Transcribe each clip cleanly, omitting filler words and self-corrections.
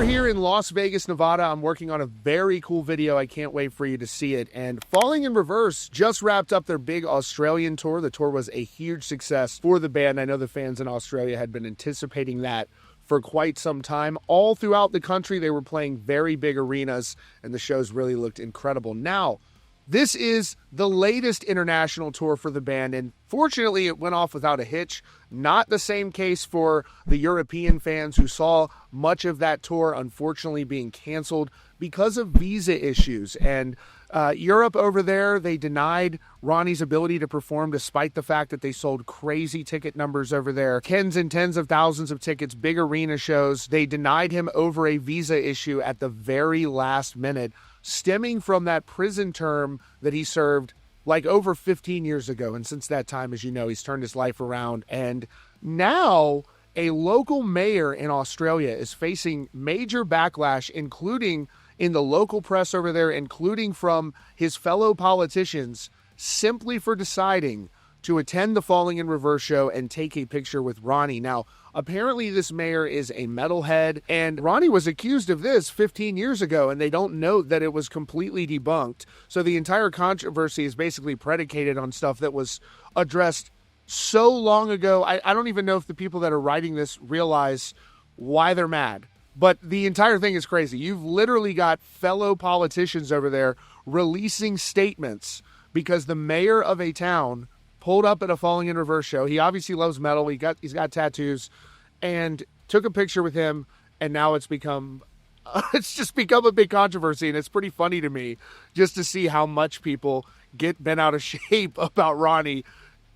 here in Las Vegas, Nevada. I'm working on a very cool video. I can't wait for you to see it. And Falling in Reverse just wrapped up their big Australian tour. The tour was a huge success for the band. I know the fans in Australia had been anticipating that for quite some time. All throughout the country, they were playing very big arenas, and the shows really looked incredible. Now, this is the latest international tour for the band, and fortunately it went off without a hitch. Not the same case for the European fans who saw much of that tour unfortunately being canceled because of visa issues. And Europe over there, they denied Ronnie's ability to perform despite the fact that they sold crazy ticket numbers over there. Tens and tens of thousands of tickets, big arena shows. They denied him over a visa issue at the very last minute, stemming from that prison term that he served like over 15 years ago. And since that time, as you know, he's turned his life around. And now a local mayor in Australia is facing major backlash, including in the local press over there, including from his fellow politicians, simply for deciding to attend the Falling in Reverse show and take a picture with Ronnie. Now, apparently this mayor is a metalhead, and Ronnie was accused of this 15 years ago, and they don't note that it was completely debunked. So the entire controversy is basically predicated on stuff that was addressed so long ago. I don't even know if the people that are writing this realize why they're mad. But the entire thing is crazy. You've literally got fellow politicians over there releasing statements because the mayor of a town pulled up at a Falling in Reverse show. He obviously loves metal. He's got tattoos, and took a picture with him. And now it's just become a big controversy. And it's pretty funny to me just to see how much people get bent out of shape about Ronnie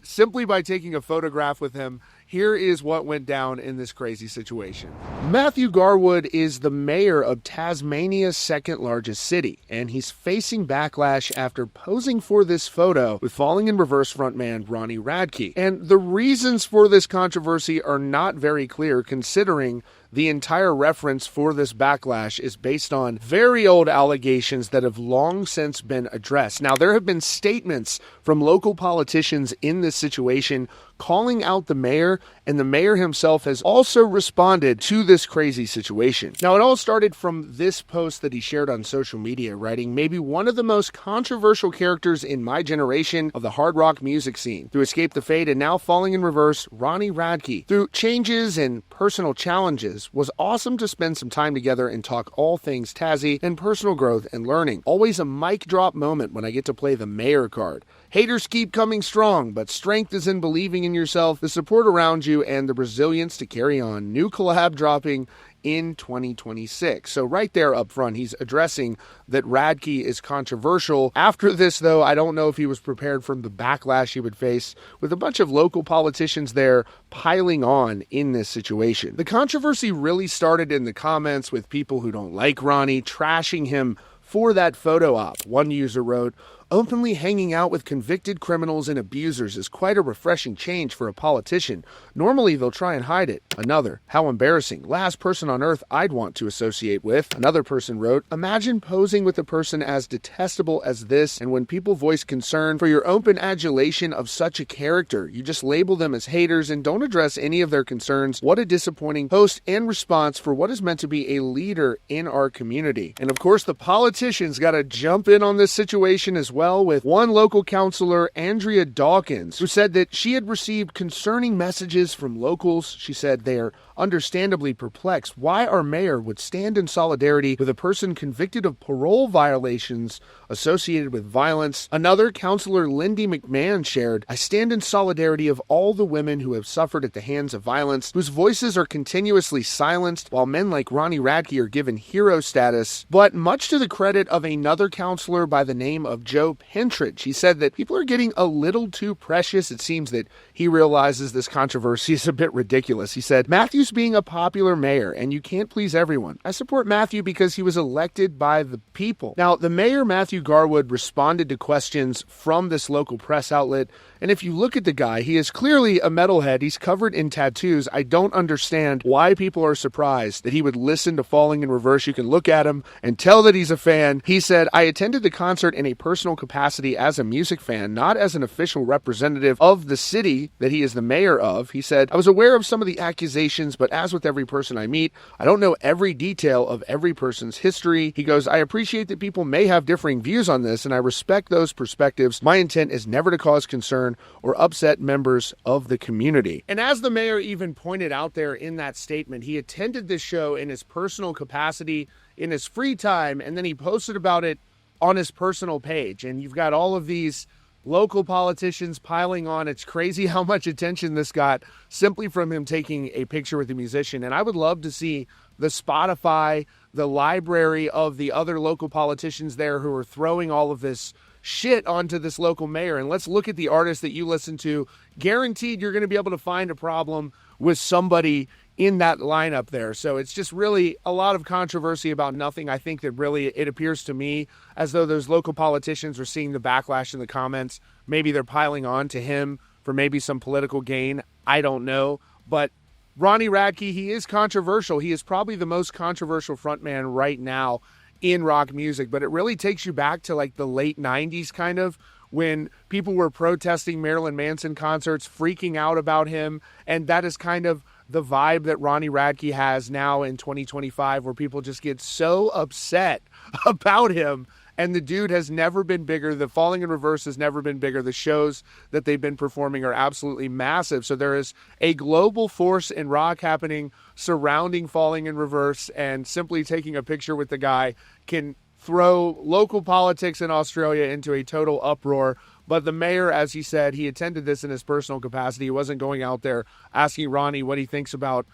simply by taking a photograph with him. Here is what went down in this crazy situation. Matthew Garwood is the mayor of Tasmania's second largest city, and he's facing backlash after posing for this photo with Falling in Reverse frontman Ronnie Radke. And the reasons for this controversy are not very clear, considering the entire reference for this backlash is based on very old allegations that have long since been addressed. Now, there have been statements from local politicians in this situation calling out the mayor, and the mayor himself has also responded to this crazy situation. Now, it all started from this post that he shared on social media, writing, "Maybe one of the most controversial characters in my generation of the hard rock music scene. Through Escape the Fate and now Falling in Reverse, Ronnie Radke. Through changes and personal challenges, was awesome to spend some time together and talk all things Tassie and personal growth and learning. Always a mic drop moment when I get to play the mayor card. Haters keep coming strong, but strength is in believing in yourself, the support around you, and the resilience to carry on. New collab dropping in 2026. So right there up front, he's addressing that Radke is controversial. After this, though, I don't know if he was prepared for the backlash he would face with a bunch of local politicians there piling on in this situation. The controversy really started in the comments with people who don't like Ronnie trashing him for that photo op. One user wrote, "Openly hanging out with convicted criminals and abusers is quite a refreshing change for a politician. Normally they'll try and hide it." Another, "How embarrassing. Last person on earth I'd want to associate with." Another person wrote, "Imagine posing with a person as detestable as this, and when people voice concern for your open adulation of such a character, you just label them as haters and don't address any of their concerns. What a disappointing post and response for what is meant to be a leader in our community." And of course, the politicians got to jump in on this situation as well, with one local councilor, Andrea Dawkins, who said that she had received concerning messages from locals. She said they are understandably perplexed why our mayor would stand in solidarity with a person convicted of parole violations associated with violence. Another, Councilor Lindy McMahon, shared, "I stand in solidarity of all the women who have suffered at the hands of violence, whose voices are continuously silenced, while men like Ronnie Radke are given hero status." But much to the credit of another councilor by the name of Joe Pentridge, he said that people are getting a little too precious. It seems that he realizes this controversy is a bit ridiculous. He said, "Matthew's being a popular mayor, and you can't please everyone. I support Matthew because he was elected by the people." Now, the mayor, Matthew Garwood, responded to questions from this local press outlet, And if you look at the guy, he is clearly a metalhead. He's covered in tattoos. I don't understand why people are surprised that he would listen to Falling in Reverse. You can look at him and tell that he's a fan. He said, I attended the concert in a personal capacity as a music fan, not as an official representative of the city that he is the mayor of. He said, I was aware of some of the accusations, but as with every person I meet, I don't know every detail of every person's history. He goes, I appreciate that people may have differing views on this, and I respect those perspectives. My intent is never to cause concern or upset members of the community. And as the mayor even pointed out there in that statement, he attended this show in his personal capacity, in his free time, and then he posted about it on his personal page. And you've got all of these local politicians piling on. It's crazy how much attention this got simply from him taking a picture with a musician. And I would love to see the Spotify, the library of the other local politicians there who are throwing all of this shit onto this local mayor. And let's look at the artists that you listen to. Guaranteed you're going to be able to find a problem with somebody in that lineup there. So it's just really a lot of controversy about nothing. I think that really it appears to me as though those local politicians are seeing the backlash in the comments. Maybe they're piling on to him for maybe some political gain. I don't know. But Ronnie Radke, he is controversial. He is probably the most controversial frontman right now in rock music, but it really takes you back to like the late 90s kind of, when people were protesting Marilyn Manson concerts, freaking out about him, and that is kind of the vibe that Ronnie Radke has now in 2025, where people just get so upset about him. And the dude has never been bigger. The Falling in Reverse has never been bigger. The shows that they've been performing are absolutely massive. So there is a global force in rock happening surrounding Falling in Reverse, and simply taking a picture with the guy can throw local politics in Australia into a total uproar. But the mayor, as he said, he attended this in his personal capacity. He wasn't going out there asking Ronnie what he thinks about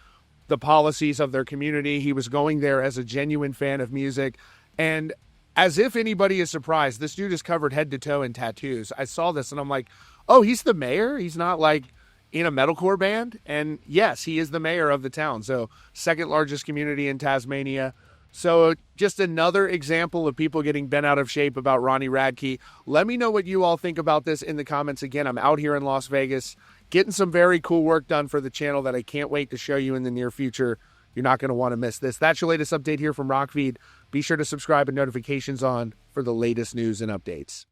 the policies of their community. He was going there as a genuine fan of music. And as if anybody is surprised, this dude is covered head to toe in tattoos. I saw this and I'm like, oh, he's the mayor? He's not like in a metalcore band? And yes, he is the mayor of the town. So second largest community in Tasmania. So just another example of people getting bent out of shape about Ronnie Radke. Let me know what you all think about this in the comments. Again, I'm out here in Las Vegas getting some very cool work done for the channel that I can't wait to show you in the near future. You're not going to want to miss this. That's your latest update here from Rockfeed. Be sure to subscribe and notifications on for the latest news and updates.